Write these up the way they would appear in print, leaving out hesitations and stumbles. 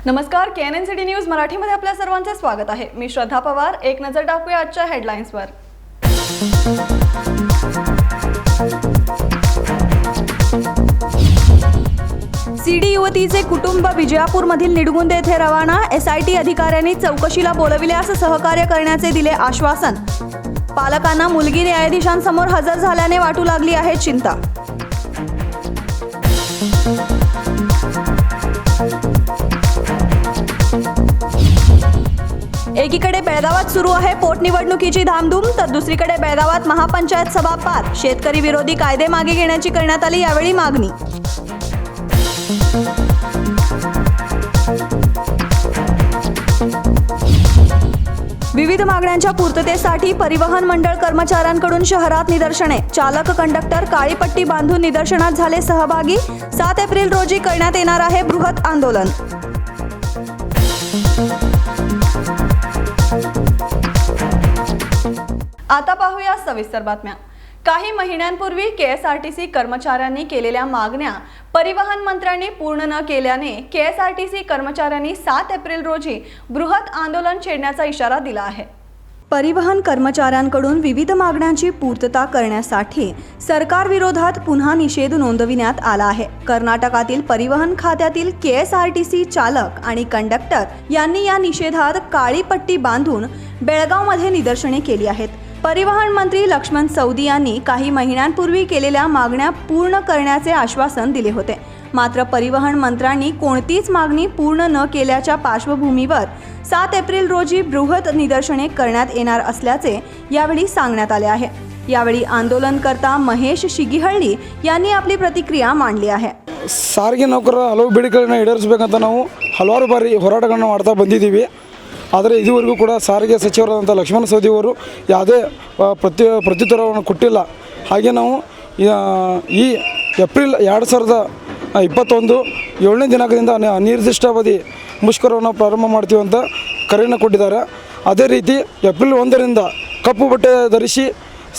नमस्कार, KNN news मराठीमध्ये आपल्या सर्वांचे स्वागत आहे। मी श्रद्धा पवार। एक नजर टाकूया आजच्या हेडलाईन्सवर। सीडी युवतीचे कुटुंब विजयापूरमधील निडगुंद येथे रवाना। SIT अधिकाऱ्यांनी चौकशीला बोलविल्यास सहकार्य करण्याचे दिले आश्वासन। पालकांना मुलगी न्यायाधीशांसमोर हजर झाल्याने वाटू लागली आहे चिंता। एकीकडे बेळगावात सुरू आहे पोटनिवडणुकीची धामधूम, तर दुसरीकडे बेळगावात महापंचायत सभा पार। शेतकरी विरोधी कायदे मागे घेण्याची करण्यात आली यावेळी मागणी। विविध मागण्यांच्या पूर्ततेसाठी परिवहन मंडळ कर्मचाऱ्यांकडून शहरात निदर्शने। चालक कंडक्टर काळी पट्टी बांधून निदर्शनात झाले सहभागी। 7 एप्रिल रोजी करण्यात येणार आहे बृहत आंदोलन। आता पाहूया सविस्तर बातम्या। काही महिन्यांपूर्वी KSRTC कर्मचाऱ्यांनी केलेल्या मागण्या परिवहन मंत्र्यांनी पूर्ण न केल्याने KSRTC कर्मचाऱ्यांनी 7 एप्रिल रोजी बृहत आंदोलन छेडण्याचा इशारा दिला आहे। परिवहन कर्मचाऱ्यांकडून विविध मागण्यांची पूर्तता करण्यासाठी सरकार विरोधात पुन्हा निषेध नोंदविण्यात आला आहे। कर्नाटकातील परिवहन खात्यातील KSRTC चालक आणि कंडक्टर यांनी या निषेधात काळी पट्टी बांधून बेळगावमध्ये निदर्शने केली आहेत। परिवहन मंत्री लक्ष्मण सवदी यांनी काही महिन्यांपूर्वी केलेल्या मागण्या पूर्ण करण्याचे आश्वासन दिले होते, मात्र परिवहन मंत्र्यांनी कोणतीच मागणी पूर्ण न केल्याच्या पार्श्वभूमीवर 7 एप्रिल रोजी बृहत निदर्शने करण्यात येणार असल्याचे यावेळी सांगण्यात आले आहे। यावेळी आंदोलनकर्ता महेश शिगिहळ्ळी यांनी आपली प्रतिक्रिया मांडली आहे। ಸಾರಿಗೆ ನೌಕರರ ಹಲವು ಬೇಡಿಕೆಗಳನ್ನು ಈಡೇರಿಸಬೇಕಂತ ನಾವು ಹಲವಾರು ಬಾರಿ ಹೋರಾಟಗಳನ್ನು ಮಾಡ್ತಾ ಬಂದಿದ್ದೀವಿ। ಆದರೆ ಇದುವರೆಗೂ ಕೂಡ ಸಾರಿಗೆ ಸಚಿವರಾದಂಥ ಲಕ್ಷ್ಮಣ ಸವದಿ ಅವರು ಯಾವುದೇ ಪ್ರತ್ಯುತ್ತರವನ್ನು ಕೊಟ್ಟಿಲ್ಲ। ಹಾಗೆ ನಾವು ಈ ಏಪ್ರಿಲ್ 2021 7ನೇ ದಿನಾಂಕದಿಂದ ಅನಿರ್ದಿಷ್ಟಾವಧಿ ಮುಷ್ಕರವನ್ನು ಪ್ರಾರಂಭ ಮಾಡ್ತೀವಿ ಅಂತ ಕರೆಯನ್ನು ಕೊಟ್ಟಿದ್ದಾರೆ। ಅದೇ ರೀತಿ ಏಪ್ರಿಲ್ 1ರಿಂದ ಕಪ್ಪು ಬಟ್ಟೆ ಧರಿಸಿ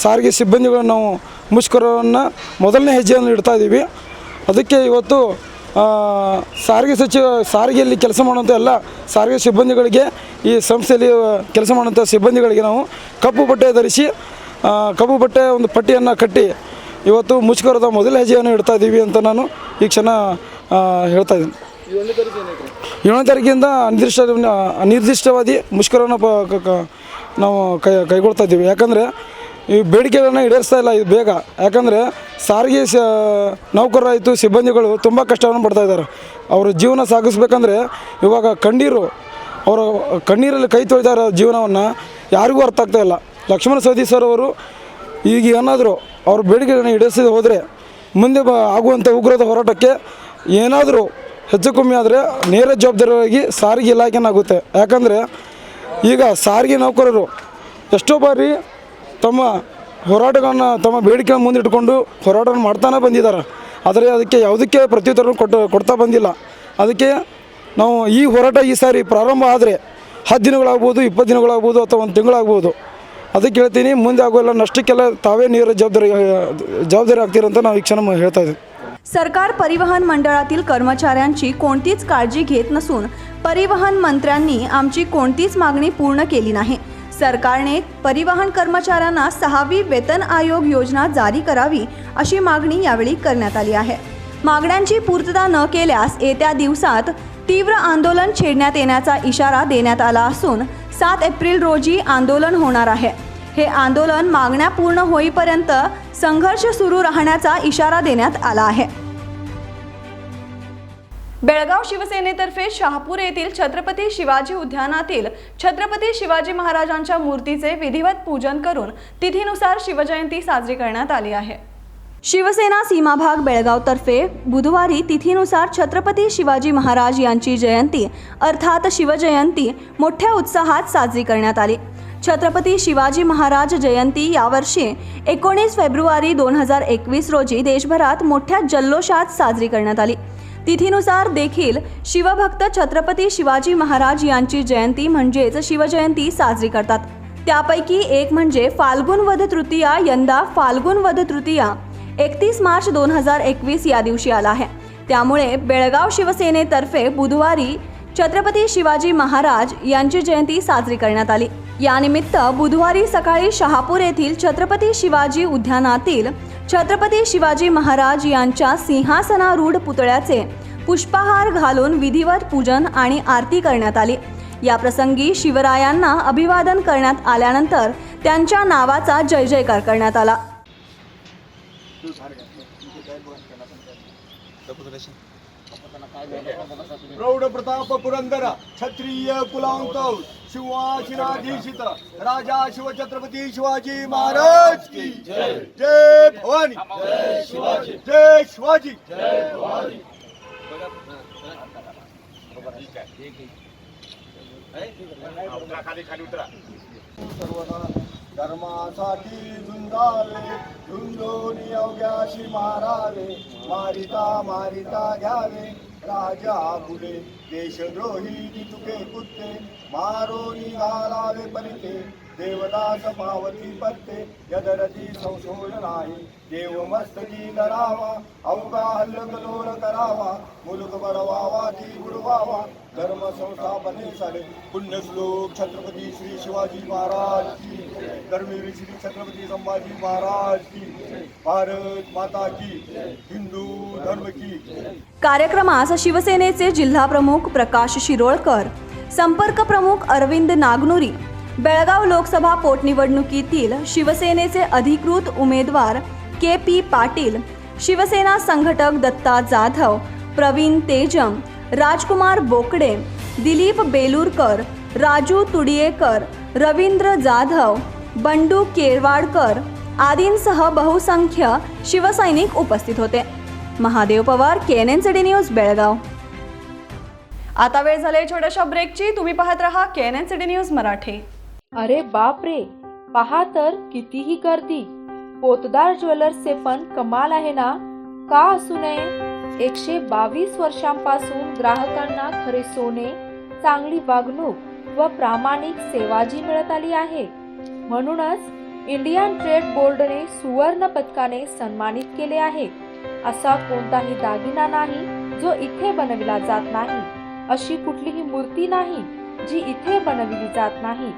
ಸಾರಿಗೆ ಸಿಬ್ಬಂದಿಗಳನ್ನು ನಾವು ಮುಷ್ಕರವನ್ನು ಮೊದಲನೇ ಹೆಜ್ಜೆಯನ್ನು ಇಡ್ತಾ ಇದ್ದೀವಿ। ಅದಕ್ಕೆ ಇವತ್ತು ಸಾರಿಗೆಯಲ್ಲಿ ಕೆಲಸ ಮಾಡುವಂಥ ಎಲ್ಲ ಸಾರಿಗೆ ಸಿಬ್ಬಂದಿಗಳಿಗೆ ಈ ಸಂಸ್ಥೆಯಲ್ಲಿ ಕೆಲಸ ಮಾಡುವಂಥ ಸಿಬ್ಬಂದಿಗಳಿಗೆ ನಾವು ಕಪ್ಪು ಬಟ್ಟೆ ಧರಿಸಿ ಕಪ್ಪು ಬಟ್ಟೆ ಒಂದು ಪಟ್ಟಿಯನ್ನು ಕಟ್ಟಿ ಇವತ್ತು ಮುಷ್ಕರದ ಮೊದಲ ಹೆಜ್ಜೆಯನ್ನು ಇಡ್ತಾ ಇದ್ದೀವಿ ಅಂತ ನಾನು ಈ ಕ್ಷಣ ಹೇಳ್ತಾ ಇದ್ದೀನಿ। 7ನೇ ತಾರೀಕಿಂದ ಅನಿರ್ದಿಷ್ಟವಾದಿ ಮುಷ್ಕರವನ್ನು ನಾವು ಕೈಗೊಳ್ತಾ ಇದ್ದೀವಿ। ಯಾಕಂದರೆ ಈ ಬೇಡಿಕೆಗಳನ್ನು ಈಡೇರಿಸ್ತಾ ಇಲ್ಲ ಇದು ಬೇಗ। ಯಾಕಂದರೆ ಸಾರಿಗೆ ನೌಕರರಾಯಿತು ಸಿಬ್ಬಂದಿಗಳು ತುಂಬ ಕಷ್ಟವನ್ನು ಪಡ್ತಾ ಇದ್ದಾರೆ। ಅವರ ಜೀವನ ಸಾಗಿಸ್ಬೇಕಂದ್ರೆ ಇವಾಗ ಅವರ ಕಣ್ಣೀರಲ್ಲಿ ಕೈ ತೊಳಿತಾ ಇರೋ ಜೀವನವನ್ನು ಯಾರಿಗೂ ಅರ್ಥ ಆಗ್ತಾ ಇಲ್ಲ। ಲಕ್ಷ್ಮಣ ಸವದಿ ಸರ್ ಅವರು ಈಗ ಏನಾದರೂ ಅವ್ರ ಬೇಡಿಕೆಗಳನ್ನು ಈಡೇರಿಸದೆ ಹೋದರೆ ಮುಂದೆ ಆಗುವಂಥ ಉಗ್ರದ ಹೋರಾಟಕ್ಕೆ ಏನಾದರೂ ಹೆಚ್ಚು ಕಮ್ಮಿ ಆದರೆ ನೇರ ಜವಾಬ್ದಾರಿಯಾಗಿ ಸಾರಿಗೆ ಇಲಾಖೆನಾಗುತ್ತೆ। ಯಾಕಂದರೆ ಈಗ ಸಾರಿಗೆ ನೌಕರರು ಎಷ್ಟೋ ಬಾರಿ ತಮ್ಮ ಹೋರಾಟಗಳನ್ನು ತಮ್ಮ ಬೇಡಿಕೆಯನ್ನು ಮುಂದಿಟ್ಟುಕೊಂಡು ಹೋರಾಟವನ್ನು ಮಾಡ್ತಾನೆ ಬಂದಿದ್ದಾರೆ, ಆದರೆ ಅದಕ್ಕೆ ಯಾವುದಕ್ಕೆ ಪ್ರತ್ಯುತ್ತರ ಕೊಡ್ತಾ ಬಂದಿಲ್ಲ। ಅದಕ್ಕೆ ನಾವು ಈ ಹೋರಾಟ ಈ ಸಾರಿ ಪ್ರಾರಂಭ ಆದರೆ 10 ದಿನಗಳಾಗ್ಬೋದು, 20 ದಿನಗಳಾಗ್ಬೋದು, ಅಥವಾ 1 ತಿಂಗಳಾಗ್ಬೋದು। ಅದಕ್ಕೆ ಹೇಳ್ತೀನಿ, ಮುಂದೆ ಆಗೋಲ್ಲ ನಷ್ಟಕ್ಕೆಲ್ಲ ತಾವೇ ನೇರ ಜವಾಬ್ದಾರಿ ಆಗ್ತೀರಂತ ನಾವು ಈ ಕ್ಷಣ ಹೇಳ್ತಾ ಇದ್ದೀವಿ। सरकार परिवहन मंडळातील कर्मचाऱ्यांची कोणतीच काळजी घेत नसून परिवहन मंत्र्यांनी आमची कोणतीच मागणी पूर्ण केली नाही। सरकारने परिवहन कर्मचाऱ्यांना 6वी वेतन आयोग योजना जारी करावी अशी मागणी यावेळी करण्यात आली आहे। मागण्यांची पूर्तता न केल्यास येत्या दिवसात तीव्र आंदोलन छेडण्यात येण्याचा इशारा देण्यात आला असून 7 एप्रिल रोजी आंदोलन होणार आहे। हे आंदोलन मागण्या पूर्ण होईपर्यंत संघर्ष सुरू राहण्याचा इशारा देण्यात आला आहे। बेळगाव शिवसेनेतर्फे शहापूर येथील छत्रपती शिवाजी उद्यानातील छत्रपती शिवाजी महाराजांच्या मूर्तीचे विधिवत पूजन करून तिथीनुसार शिवजयंती साजरी करण्यात आली आहे। शिवसेना सीमाभाग बेळगावतर्फे बुधवारी तिथीनुसार छत्रपती शिवाजी महाराज यांची जयंती अर्थात शिवजयंती मोठ्या उत्साहात साजरी करण्यात आली। छत्रपती शिवाजी महाराज जयंती यावर्षी 19 फेब्रुवारी 2021 रोजी देशभरात मोठ्या जल्लोषात साजरी करण्यात आली। तिथीनुसार देखील शिवभक्त छत्रपती शिवाजी महाराज यांची जयंती म्हणजेच शिवजयंती साजरी करतात। त्यापैकी एक म्हणजे फाल्गुन वद तृतीया। यंदा फाल्गुन वद तृतीया 31 मार्च 2021 या दिवशी आला आहे। त्यामुळे बेळगाव शिवसेनेतर्फे बुधवारी छत्रपती शिवाजी महाराज यांची जयंती साजरी करण्यात आली। यानिमित्त बुधवारी सकाळी शहापूर येथील छत्रपती शिवाजी उद्यानातील छत्रपती शिवाजी महाराज यांच्या सिंहासनारूढ पुतळ्याचे पुष्पहार घालून विधिवत पूजन आणि आरती करण्यात आली। या प्रसंगी शिवरायांना अभिवादन करण्यात आल्यानंतर त्यांच्या नावाचा जय जयकार करण्यात आला। प्रौढ प्रताप पुरंदर क्षत्रिय कुलांत शिवाशिराधीशित राजा शिवछत्रपती शिवाजी महाराज की जय। जय भवानी, जय शिवाजी, जय शिवाजी, जय भवानी। सर्वदा धर्मासाठी झुंजावे, झुंजोनी अवघ्याशी मारावे, मारिता मारिता घ्यावे राजा पुढे। देशद्रोही चुके कुत्ते मारोनी घालावे परिते, देवदास पावती पत्ते यदरती संशोध नाही। देव मस्तकी धरावा, अवघा हल्लकलोल करावा, मुलुक बडवावा की बुडवावा, धर्म संस्थापने सारे। पुण्यश्लोक छत्रपती श्री शिवाजी महाराज की, धर्मवीर श्री छत्रपती संभाजी महाराज की, भारत माता की, हिंदू धर्म की। कार्यक्रमास शिवसेनेचे जिल्हा प्रमुख प्रकाश शिरोळकर, संपर्क प्रमुख अरविंद नागनुरी, बेळगाव लोकसभा पोटनिवडणुकीतील शिवसेनेचे अधिकृत उमेदवार के.पी. पाटील, शिवसेना संघटक दत्ता जाधव, प्रवीण तेजम, राजकुमार बोकडे, दिलीप बेलूरकर, राजू तुडियेकर, रवींद्र जाधव, बंडू केरवाडकर आदींसह बहुसंख्य शिवसैनिक उपस्थित होते। Mahadev Pawar, KNN news, Belgaum. आता वेळ झाली छोट्याशा ब्रेकची। तुम्ही पाहत रहा KNN न्यूज मराठी। अरे बाप रे, पहा तर कितीही गर्दी। पोतदार ज्वेलर्सचे पण कमाल आहे ना, का असू नये। 122 वर्षांपासून ग्राहकांना खरे सोने, चांगली वागणूक व प्रामाणिक सेवा जी मिळत आली आहे, म्हणूनच इंडियन ट्रेड बोर्डने सुवर्ण पदकाने सन्मानित केले आहे। असा कोणताही दागिना नाही जो इथे बनविला जात नाही, अशी कुठलीही मूर्ती नाही जी इथे बनविली जात नाही।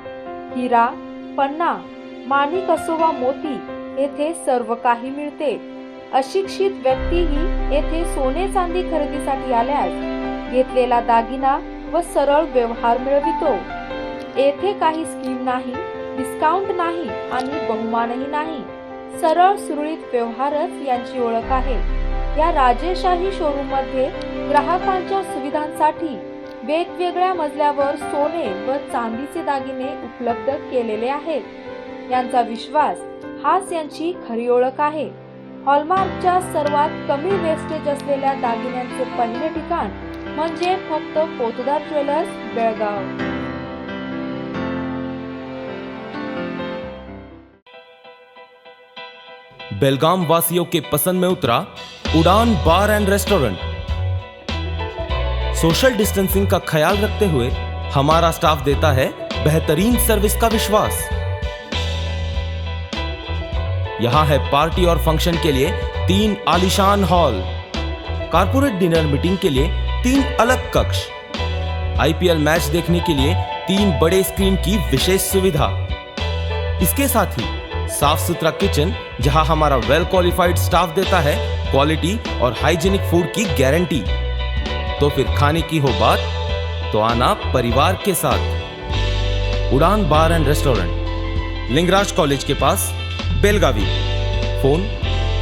हिरा, पन्ना, माणिक असो वा मोती, येथे सर्व काही मिळते। अशिक्षित व्यक्तीही येथे सोने चांदी खरेदीसाठी आल्यास घेतलेला दागिना व सरळ व्यवहार मिळवितो। येथे काही स्कीम नाही, डिस्काउंट नाही आणि बहुमानही नाही। सरळ सुरळीत व्यवहारच यांची ओळख आहे। या राजेशाही शोरूम मध्ये ग्राहकांच्या सुविधांसाठी वेगवेगळ्या मजल्यावर सोने व चांदीचे दागिने उपलब्ध केलेले आहेत। यांचा विश्वास हाच यांची खरी ओळख आहे। हॉलमार्कच्या सर्वात कमी वेस्टेज असलेल्या दागिन्यांचे पहिले ठिकाण म्हणजे फक्त पोतदार ज्वेलर्स, बेळगाव। बेलगाम वासियों के पसंद में उतरा उड़ान bar and restaurant. Social distancing का ख्याल रखते हुए हमारा स्टाफ देता है बेहतरीन सर्विस का विश्वास। यहां है पार्टी और फंक्शन के लिए 3 आलीशान हॉल, कारपोरेट डिनर मीटिंग के लिए 3 अलग कक्ष, IPL मैच देखने के लिए 3 बड़े स्क्रीन की विशेष सुविधा। इसके साथ ही साफ सुथरा किचन, जहां हमारा वेल क्वालिफाइड स्टाफ देता है क्वालिटी और हाइजीनिक फूड की गारंटी। तो फिर खाने की हो बात तो आना परिवार के साथ। Udaan bar and restaurant, Lingaraj college के पास, Belagavi. Phone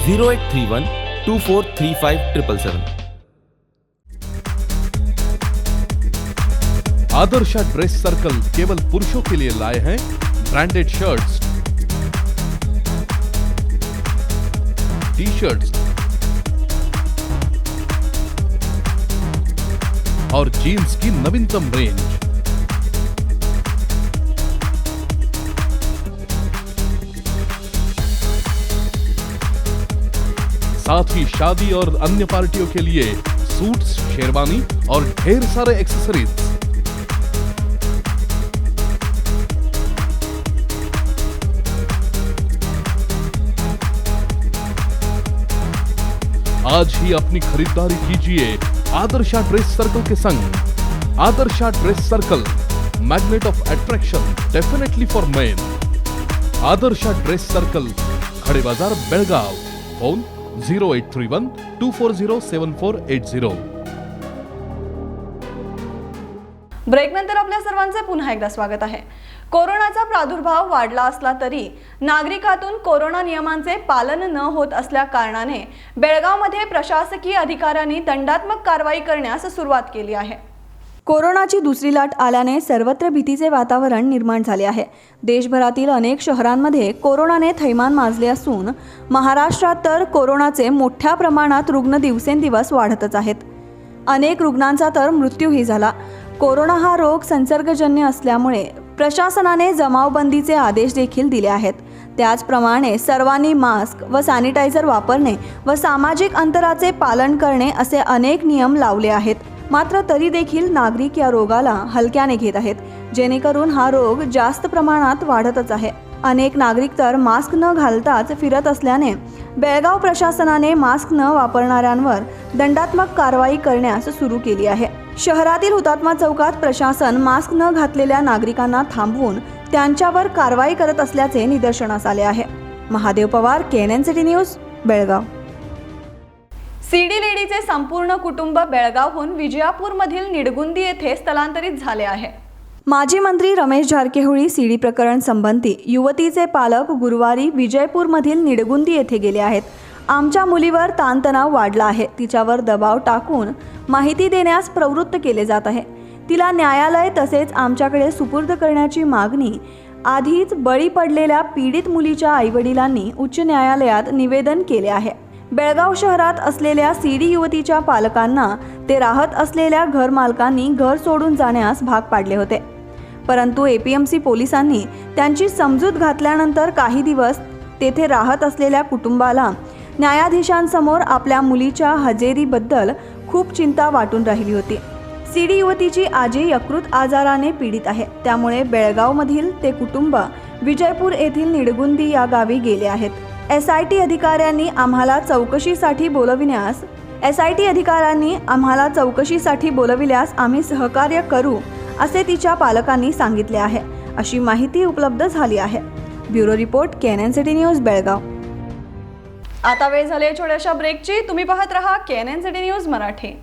0831 2435 777। Adarsha dress circle केवल पुरुषों के लिए लाए हैं ब्रांडेड शर्ट्स, टी-शर्ट्स और जीन्स की नवीनतम रेंज। साथ ही शादी और अन्य पार्टियों के लिए सूट्स, शेरवानी और ढेर सारे एक्सेसरीज। आज ही अपनी खरीदारी कीजिए आदर्शा ड्रेस सर्कल के संग। Adarsha Dress Circle, magnet of attraction definitely for men. Adarsha Dress Circle, Khade Bazar, Belgav. Phone 0831 240 7480. ब्रेकनंतर आपल्या सर्वांचे पुन्हा एकदा स्वागत आहे. कोरोनाचा प्रादुर्भाव वाढला असला तरी नागरिकातून कोरोना नियमांचे पालन न होत असल्या कारणाने बेळगावमध्ये प्रशासकीय अधिकाऱ्यांनी दंडात्मक कारवाई करण्यास सुरुवात केली आहे. कोरोनाची दुसरी लाट आल्याने सर्वत्र भीतीचे वातावरण निर्माण झाले आहे. देशभरातील अनेक शहरांमध्ये कोरोनाने थैमान माजले असून महाराष्ट्रात तर कोरोनाचे मोठ्या प्रमाणात रुग्ण दिवसेंदिवस वाढतच आहेत. अनेक रुग्णांचा तर मृत्यूही झाला. कोरोना हा रोग संसर्गजन्य असल्यामुळे प्रशासनाने जमावबंदीचे आदेश देखील दिले आहेत. त्याचप्रमाणे सर्वांनी मास्क व सॅनिटायझर वापरणे व सामाजिक अंतराचे पालन करणे असे अनेक नियम लावले आहेत. मात्र तरी देखील नागरिक या रोगाला हलक्याने घेत आहेत, जेणेकरून हा रोग जास्त प्रमाणात वाढतच आहे. अनेक नागरिक तर मास्क न घालताच फिरत असल्याने बेळगाव प्रशासनाने मास्क न वापरणाऱ्यांवर दंडात्मक कारवाई करण्यास सुरू केली आहे. शहरातील हुतात्मा चौकात प्रशासन मास्क न घातलेल्या नागरिकांना थांबवून त्यांच्यावर कारवाई करत असल्याचे निदर्शनास आले आहे. Mahadev Pawar, KNN city news, Belgaum. CD लेडीचे संपूर्ण कुटुंब बेळगावहून विजयापूरमधील निडगुंदी येथे स्थलांतरित झाले आहे. माजी मंत्री रमेश जारकीहोळी सीडी प्रकरण संबंधी युवतीचे पालक गुरुवारी विजयपूरमधील निडगुंदी येथे गेले आहेत. आमच्या मुलीवर ताणतणाव वाढला आहे, तिच्यावर दबाव टाकून माहिती देण्यास प्रवृत्त केले जात आहे. तिला न्यायालय तसेच आमच्याकडे सुपूर्द करण्याची मागणी आधीच बळी पडलेल्या पीडित मुलीच्या आईवडिलांनी उच्च न्यायालयात निवेदन केले आहे. बेळगाव शहरात असलेल्या सीडी युवतीच्या पालकांना ते राहत असलेल्या घरमालकांनी घर सोडून जाण्यास भाग पाडले होते. परंतु APMC पोलिसांनी त्यांची समजूत घातल्यानंतर काही दिवस तेथे राहत असलेल्या कुटुंबाला न्यायाधीशांसमोर आपल्या मुलीच्या हजेरीबद्दल खूप चिंता वाटून राहिली होती. सीडी युवतीची आजी यकृत आजाराने पीडित आहे, त्यामुळे बेळगावमधील ते कुटुंब विजयपूर येथील निडगुंदी या गावी गेले आहेत. SIT अधिकाऱ्यांनी आम्हाला चौकशीसाठी बोलविल्यास आम्ही सहकार्य करू असे तिच्या पालकांनी सांगितले आहे, अशी माहिती उपलब्ध झाली आहे. Bureau report, KNN city news, Belgaum. आता वेळ झाली छोट्याशा ब्रेकची. तुम्ही पाहत रहा KNN city news Marathi.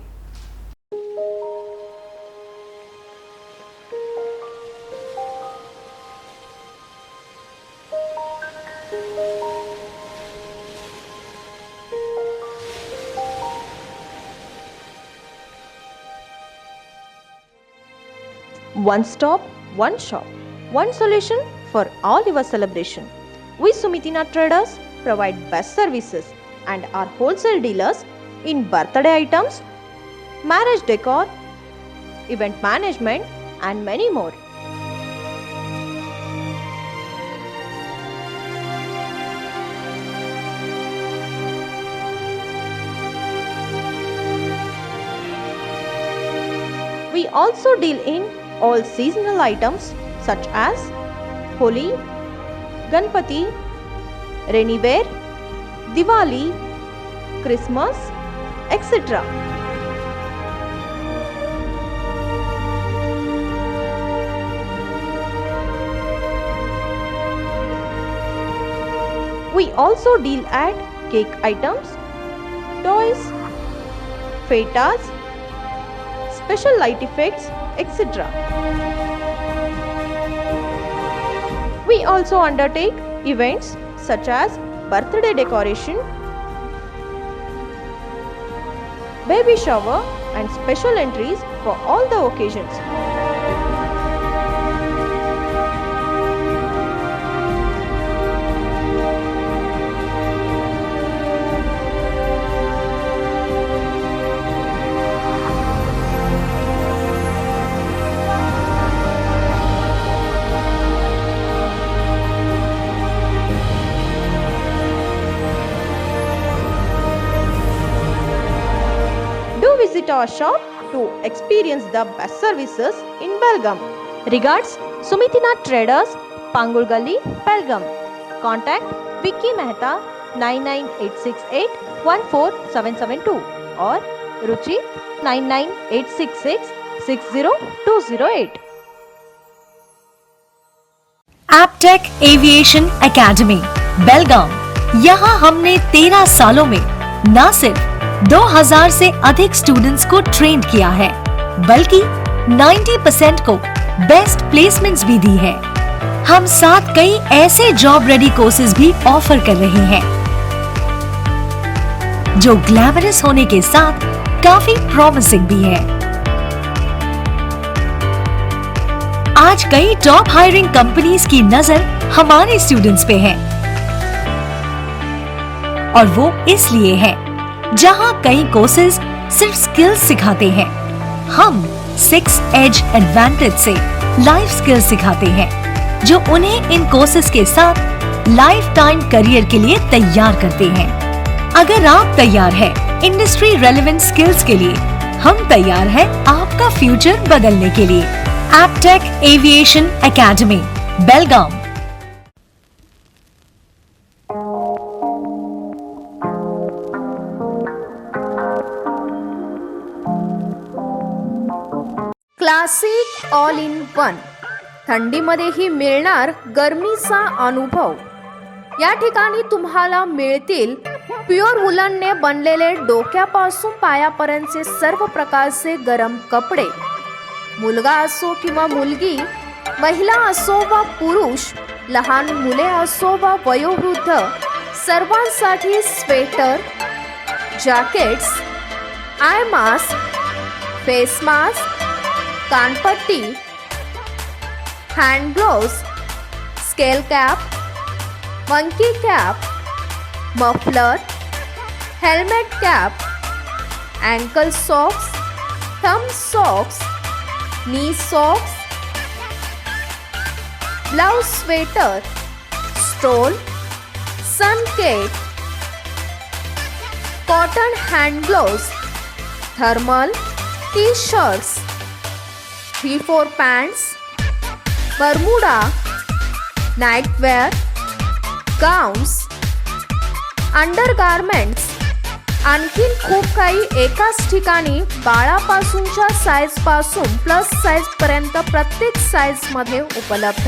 One stop, one shop, one solution for all your celebration. We Sumitina Traders provide best services and are wholesale dealers in birthday items, marriage decor, event management and many more. We also deal in all seasonal items such as Holi, Ganpati, rainy wear, Diwali, Christmas, etc. We also deal at cake items, toys, fetas, special light effects, etc. We also undertake events such as birthday decoration, baby shower and special entries for all the occasions. Visit our shop to experience the best services in Belgaum. Regards, Sumitina Traders, Pangul Gully, Belgaum. Contact Vicky Mehta 99868 14772 or Ruchi 99866 60208. Aptech aviation academy Belgaum. यहाँ हमने 13 सालों में न सिर्फ 2000 से अधिक students को train KIA है, बल्कि 90% को बेस्ट प्लेसमेंट्स भी दी है। हम साथ कई ऐसे जॉब रेडी कोर्सेज भी ऑफर कर रहे हैं जो ग्लैमरस होने के साथ काफी प्रॉमिसिंग भी है। आज कई टॉप हायरिंग कंपनीज की नजर हमारे स्टूडेंट्स पे है, और वो इसलिए है जहां कई कोर्सेज सिर्फ स्किल्स सिखाते हैं, हम 6 एज एडवांटेज से लाइफ स्किल्स सिखाते हैं जो उन्हें इन कोर्सेज के साथ लाइफ टाइम करियर के लिए तैयार करते हैं। अगर आप तैयार हैं इंडस्ट्री रेलेवेंट स्किल्स के लिए, हम तैयार हैं आपका फ्यूचर बदलने के लिए। Aptech aviation academy Belgaum. Classic all in one, थंडीमध्येही मिळणार गरमीचा अनुभव। या ठिकाणी तुम्हाला मिळतील प्युअर वुलनने बनलेले डोक्यापासून पायापर्यंतचे सर्व प्रकारचे गरम कपडे। मुलगा असो किंवा मुलगी, महिला असो वा पुरुष, लहान मुले असो वा वयोवृद्ध, सर्वांसाठी sweater, jackets, eye mask, face mask, कानपट्टी, hand gloves, scale cap, monkey cap, muffler, helmet cap, ankle socks, thumb socks, knee socks, blouse sweater, stole, sun cat, cotton hand gloves, thermal, T shirts, 3/4 pants, bermuda, nightwear, gowns, undergarments, आणखीन खूप काही एकाच ठिकाणी बाळापासूनच्या साईजपासून plus साईजपर्यंत प्रत्येक साईजमध्ये उपलब्ध।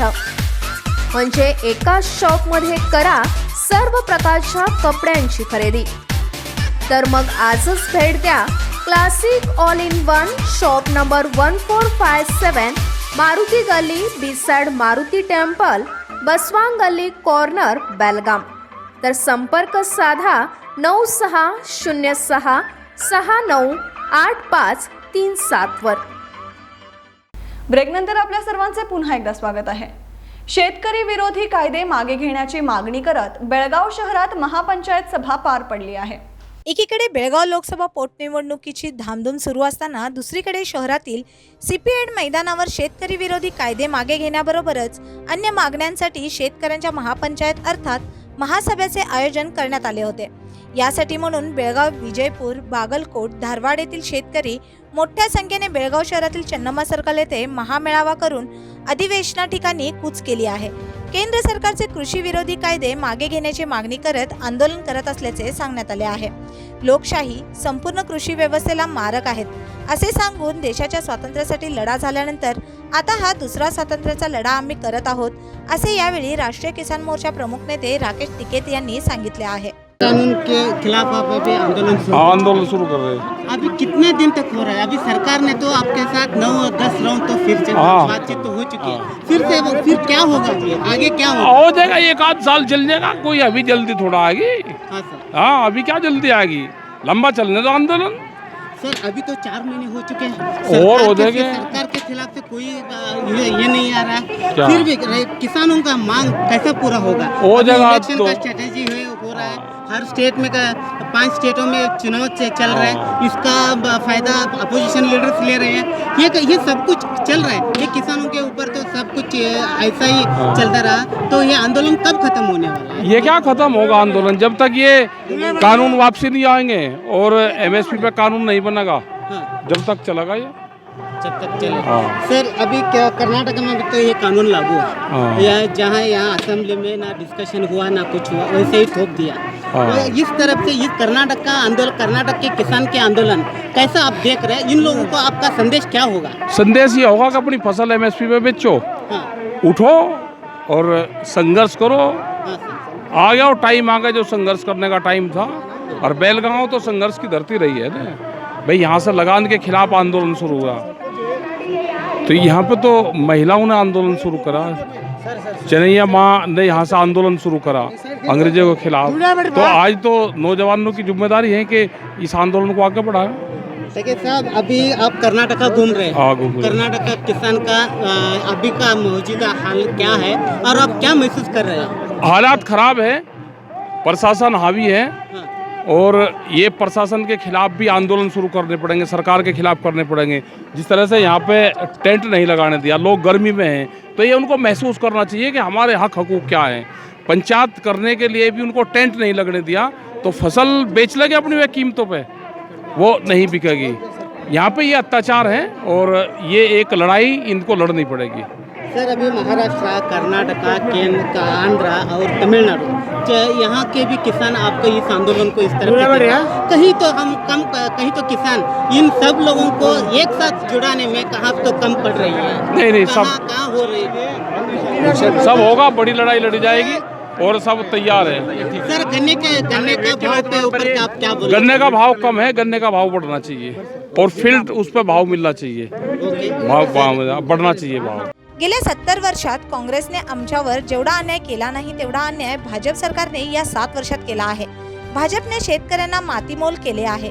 म्हणजे एकाच शॉपमध्ये करा सर्व प्रकारच्या कपड्यांची खरेदी। तर मग आजच भेट द्या classic all in one, shop number 1457, Maruti गल्ली, बिसाइड मारुती टेम्पल, बसवांग गल्ली कॉर्नर, बेलगाम। तर संपर्क साधा 9606 698537 वर। ब्रेकनंतर आपल्या सर्वांचे पुन्हा एकदा स्वागत आहे। शेतकरी विरोधी कायदे मागे घेण्याची मागणी करत बेळगाव शहरात महापंचायत सभा पार पडली आहे। एकीकडे बेळगाव लोकसभा पोटनिवडणुकीची धामधूम सुरू असताना दुसरीकडे शहरातील सीपीएड मैदानावर शेतकरी विरोधी कायदे मागे घेण्याबरोबरच अन्य मागण्यांसाठी शेतकऱ्यांच्या महापंचायत अर्थात महासभेचे आयोजन करण्यात आले होते। यासाठी म्हणून बेळगाव, विजयपूर, बागलकोट, धारवाड येथील शेतकरी मोठ्या संख्येने बेळगाव शहरातील चन्नम्मा सर्कल येथे महामेळावा करून अधिवेशना ठिकाणी कूच केली आहे। केंद्र सरकारचे कृषी विरोधी कायदे मागे घेण्याची मागणी करत आंदोलन करत असल्याचे सांगण्यात आले आहे। लोकशाही संपूर्ण कृषी व्यवस्थेला मारक आहेत असे सांगून देशाच्या स्वातंत्र्यासाठी लढा झाल्यानंतर आता हा दुसरा स्वातंत्र्याचा लढा आम्ही करत आहोत असे यावेळी राष्ट्रीय किसान मोर्चा प्रमुख नेते राकेश टिकेत यांनी सांगितले आहे। कानून के खिलाफ आप अभी आंदोलन शुरू कर रहे हैं। अभी कितने दिन तक हो रहा है? अभी सरकार ने तो आपके साथ 9-10 राउंड तो फिर से बातचीत तो हो चुकी है, फिर क्या होगा? आगे क्या होगा? हो जाएगा, 1 आध साल चल जाएगा, कोई अभी जल्दी थोड़ा आगे। हाँ सर। हाँ, अभी क्या जल्दी आएगी, लंबा चलने दो आंदोलन। सर अभी तो 4 महीने हो चुके हैं और हो जाएंगे। सरकार के खिलाफ से कोई ये नहीं आ रहा, फिर भी किसानों का मांग कैसे पूरा होगा? हो जाएगा। इलेक्शन का स्ट्रेटेजी हो रहा है, हर स्टेट में 5 स्टेटों में चुनाव चल रहा है, इसका फायदा अपोजिशन लीडर्स ले रहे हैं। ये सब कुछ चल रहा है, ये किसानों के ऊपर तो सब कुछ ऐसा ही चलता रहा, तो ये आंदोलन कब खत्म होने वाला है? ये क्या खत्म होगा आंदोलन जब तक ये कानून वापसी नहीं आएंगे और एमएसपी पे कानून नहीं बनेगा, जब तक चलेगा ये। जब तक चले। सर अभी क्या कर्नाटक में भी तो ये कानून लागू है, या जहाँ यहाँ असेंबली में ना डिस्कशन हुआ ना कुछ हुआ, वैसे ही थोप दिया। तो इस तरफ से इस कर्नाटक का आंदोलन, कर्नाटक के किसान के आंदोलन कैसा आप देख रहे हैं? इन लोगों को आपका संदेश क्या होगा? संदेश ये होगा कि अपनी फसल एमएसपी पे बेचो, उठो और संघर्ष करो। आ गया टाइम, आ गया जो संघर्ष करने का टाइम था। और बेलगांव तो संघर्ष की धरती रही है ना भाई, यहाँ से लगान के खिलाफ आंदोलन शुरू हुआ, तो यहाँ पे तो महिलाओं ने आंदोलन शुरू करा, चनैया माँ ने यहाँ से आंदोलन शुरू करा अंग्रेजों के खिलाफ। तो आज तो नौजवानों की जिम्मेदारी है कि इस आंदोलन को आगे बढ़ाएं। देखिए साहब, अभी आप कर्नाटक घूम रहे हैं, कर्नाटक का किसान का अभी का मौजूदा हाल क्या है और आप क्या महसूस कर रहे हैं? हालात खराब है, प्रशासन हावी है, और ये प्रशासन के खिलाफ भी आंदोलन शुरू करने पड़ेंगे, सरकार के खिलाफ करने पड़ेंगे। जिस तरह से यहाँ पे टेंट नहीं लगाने दिया, लोग गर्मी में हैं, तो ये उनको महसूस करना चाहिए कि हमारे हक हकूक़ क्या हैं। पंचायत करने के लिए भी उनको टेंट नहीं लगने दिया, तो फसल बेच लगे अपनी वे कीमतों पे, वो नहीं बिकेगी। यहाँ पे ये अत्याचार है और ये एक लड़ाई इनको लड़नी पड़ेगी। सर अभी महाराष्ट्र, कर्नाटका, केंद्र, आंध्र और तमिलनाडु, यहाँ के भी किसान आपको इस आंदोलन को इस तरह कहीं तो हम कम, कहीं तो किसान इन सब लोगों को एक साथ जुड़ाने में कहाँ तो कम पड़ रही है? नहीं, सब कहाँ हो रही है? सब होगा, बड़ी लड़ाई लड़ी जाएगी और सब तैयार है। सर गन्ने का भाव पे ऊपर का आप क्या बोल? गन्ने का भाव कम है, गन्ने का भाव बढ़ना चाहिए और फील्ड उस पर भाव मिलना चाहिए, भाव बढ़ना चाहिए भाव। गेल्या 70 वर्षात काँग्रेसने आमच्यावर जेवढा अन्याय केला नाही तेवढा अन्याय भाजप सरकारने या 7 वर्षात केला आहे। भाजपने शेतकऱ्यांना मातीमोल केले आहे।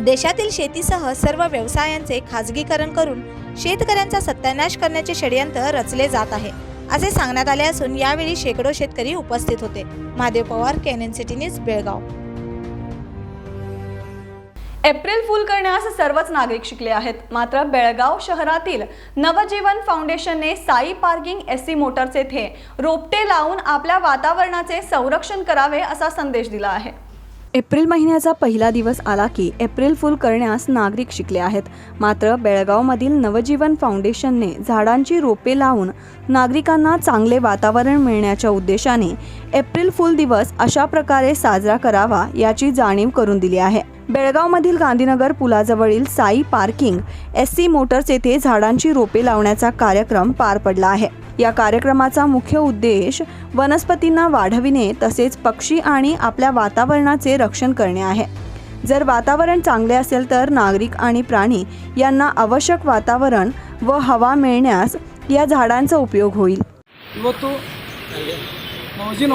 देशातील शेतीसह सर्व व्यवसायांचे खाजगीकरण करून शेतकऱ्यांचा सत्यानाश करण्याचे षडयंत्र रचले जात आहे असे सांगण्यात आले असून यावेळी शेकडो शेतकरी उपस्थित होते। महादेव पवार, केएनएन city news, Belgaum. April fool करण्यास सर्वच नागरिक शिकले आहेत, मात्र बेळगाव शहरातील नवजीवन फाउंडेशनने साई पार्किंग एससी मोटर्स येथे रोपटे लावून आपल्या वातावरणाचे संरक्षण करावे असा संदेश दिला आहे। एप्रिल महिन्याचा पहिला दिवस आला की एप्रिल फूल करण्यास नागरिक शिकले आहेत, मात्र बेळगावमधील नवजीवन फाउंडेशनने झाडांची रोपे लावून नागरिकांना चांगले वातावरण मिळण्याच्या उद्देशाने एप्रिल फूल दिवस अशा प्रकारे साजरा करावा याची जाणीव करून दिली आहे। बेळगावमधील गांधीनगर पुलाजवळील साई पार्किंग एससी मोटर्स येथे झाडांची रोपे लावण्याचा कार्यक्रम पार पडला आहे। या कार्यक्रमाचा मुख्य उद्देश वनस्पतींना वाढविणे तसेच पक्षी आणि आपल्या वातावरणाचे रक्षण करणे आहे। जर वातावरण चांगले असेल तर नागरिक आणि प्राणी यांना आवश्यक वातावरण व हवा मिळण्यास या झाडांचा उपयोग होईल। ಇವತ್ತು ನವಜೀವನ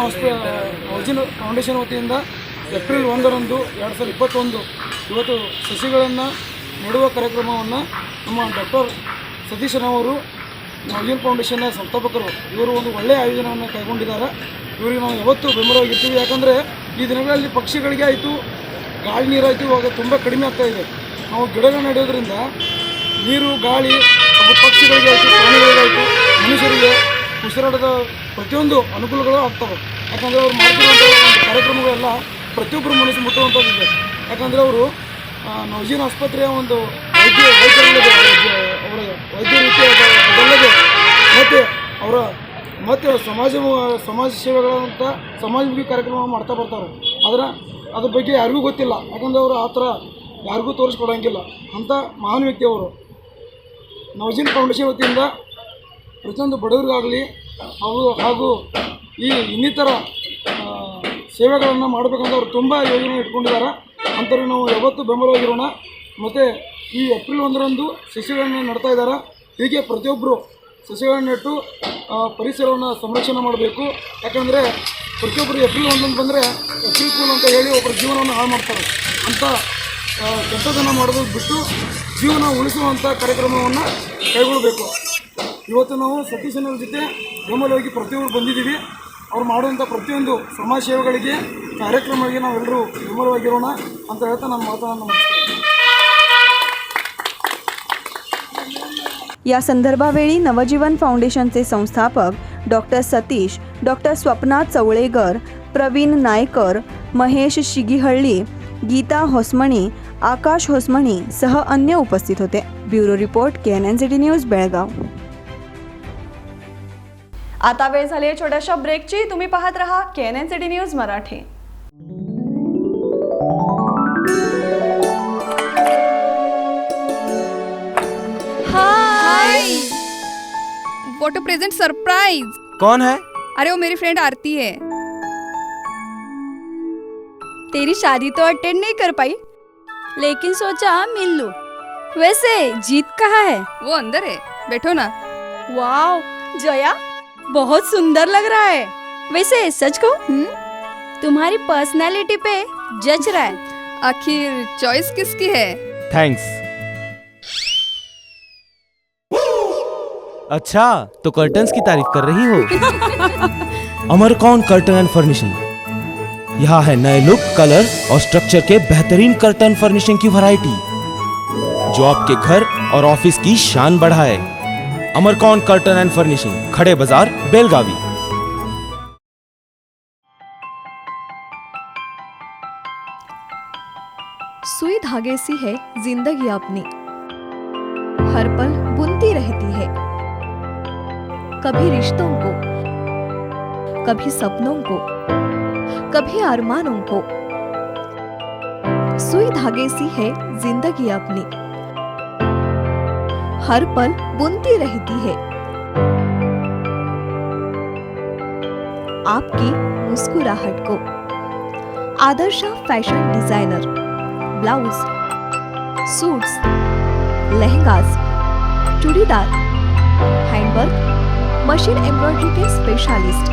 ಫೌಂಡೇಶನ್ ವತಿಯಿಂದ ಏಪ್ರಿಲ್ 1ರಂದು 2021 ಇವತ್ತು ಸಸಿಗಳನ್ನು ನೆಡುವ ಕಾರ್ಯಕ್ರಮವನ್ನು ನಮ್ಮ ಡಾಕ್ಟರ್ ಸತೀಶನವರು ನವಜೀವನ ಫೌಂಡೇಶನ್ನ ಸಂಸ್ಥಾಪಕರು ಇವರು ಒಂದು ಒಳ್ಳೆಯ ಆಯೋಜನವನ್ನು ಕೈಗೊಂಡಿದ್ದಾರೆ। ಇವರಿಗೆ ನಾವು ಯಾವತ್ತೂ ಬೆಂಬಲವಾಗಿರ್ತೀವಿ, ಯಾಕಂದರೆ ಈ ದಿನಗಳಲ್ಲಿ ಪಕ್ಷಿಗಳಿಗೆ ಆಯಿತು, ಗಾಳಿ ನೀರಾಯಿತು ಇವಾಗ ತುಂಬ ಕಡಿಮೆ ಆಗ್ತಾ ಇದೆ। ನಾವು ಗಿಡಗಳು ನೆಡೋದ್ರಿಂದ ನೀರು, ಗಾಳಿ ಹಾಗೂ ಪಕ್ಷಿಗಳಿಗೆ ಆಯಿತು, ಪ್ರಾಣಿಗಳಿಗಾಯಿತು, ಮನುಷ್ಯರಿಗೆ ಉಸಿರಾಟದ ಪ್ರತಿಯೊಂದು ಅನುಕೂಲಗಳು ಆಗ್ತವೆ। ಯಾಕಂದರೆ ಅವ್ರು ಮಾಡ್ತಿರುವಂಥ ಒಂದು ಕಾರ್ಯಕ್ರಮಗಳೆಲ್ಲ ಪ್ರತಿಯೊಬ್ಬರು ಮನಸ್ಸು ಮುಟ್ಟುವಂಥದ್ದಿದೆ। ಯಾಕಂದರೆ ಅವರು ನವಜೀವನ ಆಸ್ಪತ್ರೆಯ ಒಂದು ವೈದ್ಯರಲ್ಲದೆ ಅವರ ವೈದ್ಯ ರೀತಿ ಅದಲ್ಲದೆ ಮತ್ತು ಸಮಾಜ ಸೇವೆಗಳಂಥ ಸಮಾಜಮುಖಿ ಕಾರ್ಯಕ್ರಮ ಮಾಡ್ತಾ ಬರ್ತಾರೆ। ಅದ್ರ ಬಗ್ಗೆ ಯಾರಿಗೂ ಗೊತ್ತಿಲ್ಲ, ಯಾಕಂದರೆ ಅವರು ಆ ಥರ ಯಾರಿಗೂ ತೋರಿಸ್ಕೊಡೋಂಗಿಲ್ಲ। ಅಂಥ ಮಹಾನ್ ವ್ಯಕ್ತಿ ಅವರು। ನವಜೀವನ ಫೌಂಡೇಶನ್ ವತಿಯಿಂದ ಪ್ರತಿಯೊಂದು ಬಡವರಿಗಾಗಲಿ ಹಾಗೂ ಈ ಇನ್ನಿತರ ಸೇವೆಗಳನ್ನು ಮಾಡಬೇಕಂತ ಅವರು ತುಂಬ ಯೋಜನೆ ಇಟ್ಕೊಂಡಿದ್ದಾರೆ। ಅಂಥವ್ರಿಗೆ ನಾವು ಯಾವತ್ತೂ ಬೆಂಬಲವಾಗಿರೋಣ। ಮತ್ತು ಈ ಏಪ್ರಿಲ್ 1ರಂದು ಸಸಿಗಳನ್ನು ನೆಡ್ತಾ ಇದ್ದಾರೆ। ಹೀಗೆ ಪ್ರತಿಯೊಬ್ಬರು ಸಸಿಗಳನ್ನು ನೆಟ್ಟು ಪರಿಸರವನ್ನು ಸಂರಕ್ಷಣೆ ಮಾಡಬೇಕು। ಯಾಕಂದರೆ ಪ್ರತಿಯೊಬ್ಬರು ಏಪ್ರಿಲ್ 1 ಬಂದರೆ ಏಪ್ರಿಲ್ ಫೂಲ್ ಅಂತ ಹೇಳಿ ಒಬ್ಬರ ಜೀವನವನ್ನು ಹಾಳು ಮಾಡ್ತಾರೆ। ಅಂಥ ಕೆಟ್ಟದನ್ನು ಮಾಡೋದು ಬಿಟ್ಟು ಜೀವನ ಉಳಿಸುವಂಥ ಕಾರ್ಯಕ್ರಮವನ್ನು ಕೈಗೊಳ್ಳಬೇಕು। ಇವತ್ತು ನಾವು ಸತೀಶನವ್ರ ಜೊತೆ ಬೆಂಬಲವಾಗಿ ಪ್ರತಿಯೊಬ್ಬರು ಬಂದಿದ್ದೀವಿ। ಅವ್ರು ಮಾಡುವಂಥ ಪ್ರತಿಯೊಂದು ಸಮಾಜ ಸೇವೆಗಳಿಗೆ, ಕಾರ್ಯಕ್ರಮಗಳಿಗೆ ನಾವೆಲ್ಲರೂ ಬೆಂಬಲವಾಗಿರೋಣ ಅಂತ ಹೇಳ್ತಾ ನಾನು ಮಾತನ್ನು ಮುಗಿಸ್ತೇನೆ। या संदर्भावेळी नवजीवन फाउंडेशनचे संस्थापक डॉक्टर सतीश, डॉक्टर स्वप्ना चवळेकर, प्रवीण नायकर, महेश शिगीहळ्ळी, गीता होसमणी आकाश होसमणी सह अन्य उपस्थित होते. Bureau report KNN news Belgaum. आता वेळ झाली छोट्याशा ब्रेकची. तुम्ही पाहत रहा KNN news Marathi. Hi, what a present surprise. कौन है? अरे वो मेरी फ्रेंड आरती है. तेरी शादी तो अटेंड नहीं कर पाई, लेकिन सोचा मिल लूं. वैसे जीत कहाँ है? वो अंदर है, बैठो ना. वाओ जया, बहुत सुंदर लग रहा है. वैसे सच कहूं, तुम्हारी पर्सनालिटी पे जज रहा है. आखिर चॉइस किसकी है? थैंक्स. अच्छा, तो कर्टन्स की तारीफ कर रही हो? अमरकौन कर्टन एंड फर्निशिंग. यहाँ है नए लुक, कलर और स्ट्रक्चर के बेहतरीन कर्टन फर्निशिंग की वैरायटी जो आपके घर और ऑफिस की शान बढ़ाए. अमरकौन कर्टन एंड फर्निशिंग, खड़े बाजार, बेलगावी. सुई धागे सी है जिंदगी अपनी, हर पल बुनती रहती है. कभी रिश्तों को, कभी सपनों को, कभी अरमानों को. सुई धागे सी है जिंदगी अपनी, हर पल बुनती रहती है. आपकी मुस्कुराहट को. Adarsha fashion designer, blouse, suits, lehengas, churidar, handwork, machine embroidery के specialist.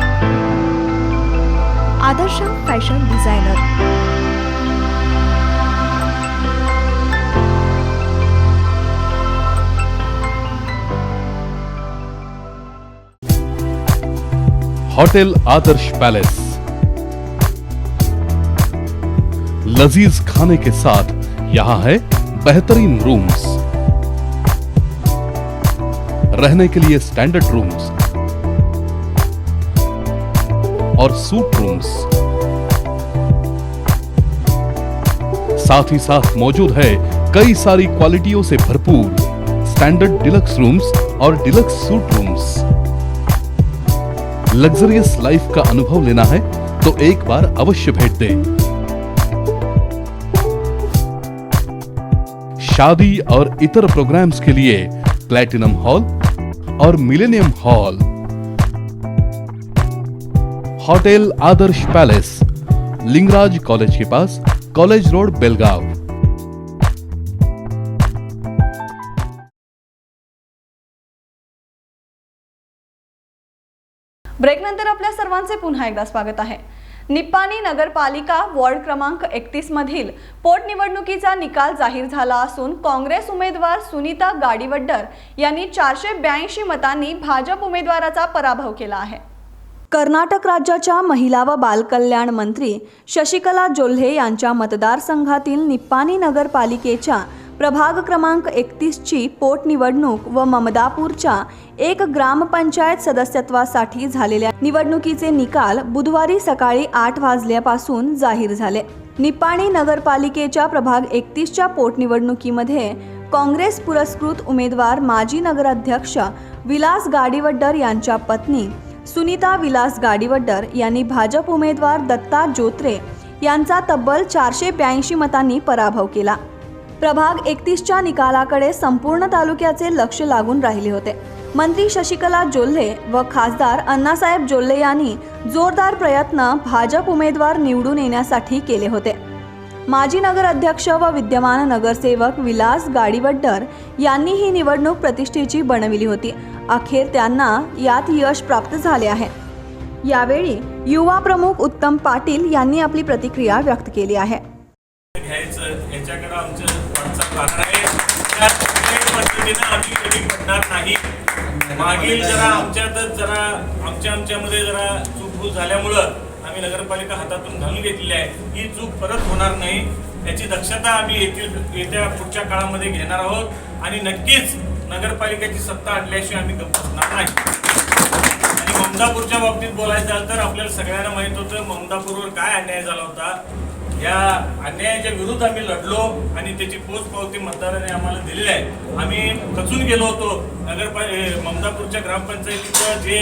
Adarsha fashion designer. Hotel Adarsh palace, लजीज खाने के साथ यहाँ है बेहतरीन रूम्स, रहने के लिए स्टैंडर्ड रूम्स और सूट रूम्स. साथ ही साथ मौजूद है कई सारी क्वालिटियों से भरपूर स्टैंडर्ड डिलक्स रूम्स और डिलक्स सूट रूम्स. लग्जरियस लाइफ का अनुभव लेना है तो एक बार अवश्य भेंट दें. शादी और इतर प्रोग्राम्स के लिए प्लैटिनम हॉल और millennium hall. Hotel Adarsh palace, Lingaraj college के पास, कॉलेज रोड, बेलगाव. ब्रेकनंतर आपल्या सर्वांचे पुन्हा एकदा स्वागत आहे. निप्पाणी नगरपालिका वॉर्ड क्रमांक 31 मधील पोटनिवडणुकीचा निकाल जाहीर झाला असून काँग्रेस उमेदवार सुनीता गाडीवड्डर यांनी 482 मतांनी भाजप उमेदवाराचा पराभव केला आहे. कर्नाटक राज्याच्या महिला व बालकल्याण मंत्री शशिकला जोल्हे यांच्या मतदारसंघातील निप्पाणी नगरपालिकेच्या प्रभाग क्रमांक 31 ची पोटनिवडणूक व ममदापूरच्या एक ग्रामपंचायत सदस्यत्वासाठी झालेल्या निवडणुकीचे निकाल बुधवारी सकाळी 8 वाजल्यापासून जाहीर झाले. निप्पाणी नगरपालिकेच्या प्रभाग 31 च्या पोटनिवडणुकीमध्ये काँग्रेस पुरस्कृत उमेदवार माजी नगराध्यक्ष विलास गाडीवड्डर यांच्या पत्नी सुनीता विलास गाडीवड्डर यांनी भाजप उमेदवार दत्ता जोत्रे यांचा तब्बल 482 मतांनी पराभव केला. प्रभाग 31 च्या निकालाकडे संपूर्ण तालुक्याचे लक्ष लागून राहिले होते. मंत्री शशिकला जोल्हे व खासदार अण्णासाहेब जोल्हे यांनी जोरदार प्रयत्न भाजप उमेदवार निवडून येण्यासाठी केले होते. माजी नगराध्यक्ष व विद्यमान नगरसेवक विलास गाडीवड्डर यांनी ही निवडणूक प्रतिष्ठेची बनविली होती. अखेर त्यांना यात यश प्राप्त झाले आहे. यावेळी युवा प्रमुख उत्तम पाटील यांनी आपली प्रतिक्रिया व्यक्त केली आहे. याच्याकडे आमचं कारण आहे, त्या पद्धतीनं आम्ही कधी पडणार नाही. मागील आमच्यामध्ये जरा चूक झाल्यामुळं आम्ही नगरपालिका हातातून घालून घेतलेली आहे. ही चूक परत होणार नाही याची दक्षता आम्ही येत्या पुढच्या काळामध्ये घेणार आहोत आणि नक्कीच नगरपालिकेची सत्ता आणल्याशिवाय आम्ही गप्प बसणार नाही. आणि ममदापूरच्या बाबतीत बोलायचं झालं तर आपल्याला सगळ्यांना माहीत होतं ममदापूरवर काय अन्याय झाला होता. या अन्यायाच्या विरुद्ध आम्ही लढलो आणि त्याची पोचपावती मतदारांनी आम्हाला दिलेली आहे. आम्ही खचून गेलो होतो. ममदापूरच्या ग्रामपंचायतीचं जे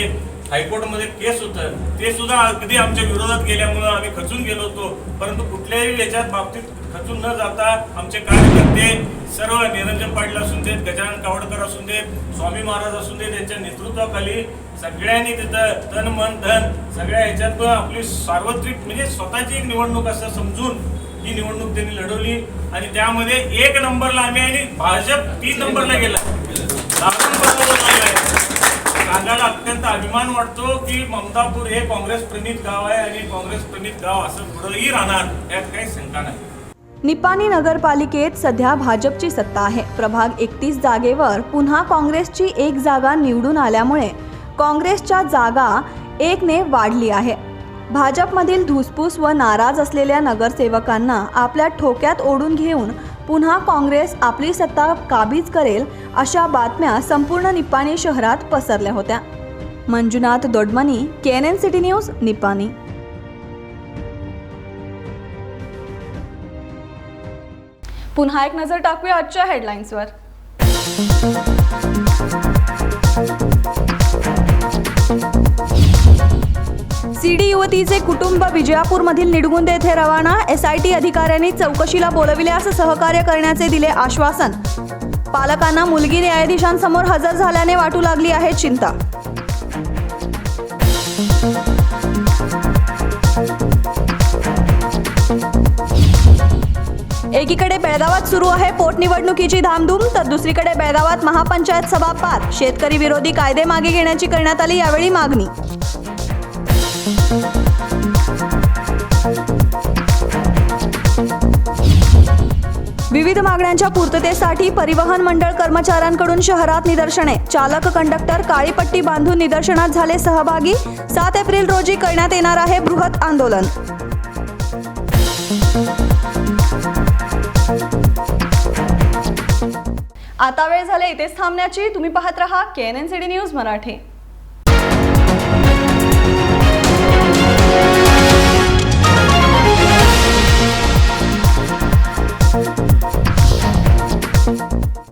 हायकोर्टमध्ये केस होतं ते सुद्धा अगदी आमच्या विरोधात गेल्यामुळं आम्ही खचून गेलो होतो. परंतु कुठल्याही याच्यात बाबतीत खचून न जाता आमचे कार्यकर्ते सर्व निरंजन पाटील असून देत, गजानन कावडकर असून देत, स्वामी महाराज असून देत, यांच्या नेतृत्वाखाली सगळ्यांनी तिथं तन मन धन सगळ्या ह्याच्यात आपली सार्वत्रिक म्हणजे स्वतःची एक निवडणूक असं समजून ही निवडणूक त्यांनी लढवली आणि त्यामध्ये 1 नंबरला आम्ही आणि भाजप 3 नंबरला गेला. सांगायला अत्यंत अभिमान वाटतो की ममदापूर हे काँग्रेस प्रणित गाव आहे आणि काँग्रेस प्रणित गाव असं पुढेही राहणार यात काही शंका नाही. निपाणी नगरपालिकेत सध्या भाजपची सत्ता आहे. प्रभाग 31 जागेवर पुन्हा काँग्रेसची 1 जागा निवडून आल्यामुळे काँग्रेसच्या जागा 1ने वाढली आहे. भाजपमधील धुसफूस व नाराज असलेल्या नगरसेवकांना आपल्या ठोक्यात ओढून घेऊन पुन्हा काँग्रेस आपली सत्ता काबीज करेल अशा बातम्या संपूर्ण निपाणी शहरात पसरल्या होत्या. Manjunath Dodamani, KNN city news, Nipani. पुन्हा एक नजर टाकूया आजच्या हेडलाईन्सवर. सीडी युवतीचे कुटुंब विजयापूरमधील निडगुंदे येथे रवाना. SIT अधिकाऱ्यांनी चौकशीला बोलविल्यास सहकार्य करण्याचे दिले आश्वासन. पालकांना मुलगी न्यायाधीशांसमोर हजर झाल्याने वाटू लागली आहे चिंता. एकीकडे बेळगावात सुरू आहे पोटनिवडणुकीची धामधूम तर दुसरीकडे बेळगावात महापंचायत सभा पार. शेतकरी विरोधी कायदे मागे घेण्याची करण्यात आली यावेळी मागणी. विविध मागण्यांच्या पूर्ततेसाठी परिवहन मंडळ कर्मचाऱ्यांकडून शहरात निदर्शने. चालक कंडक्टर काळी पट्टी बांधून निदर्शनात झाले सहभागी. 7 एप्रिल रोजी करण्यात येणार आहे बृहत आंदोलन. आता वेळ झाले इथेच थांबण्याची. तुम्ही पाहत रहा KNN सिटी न्यूज मराठी.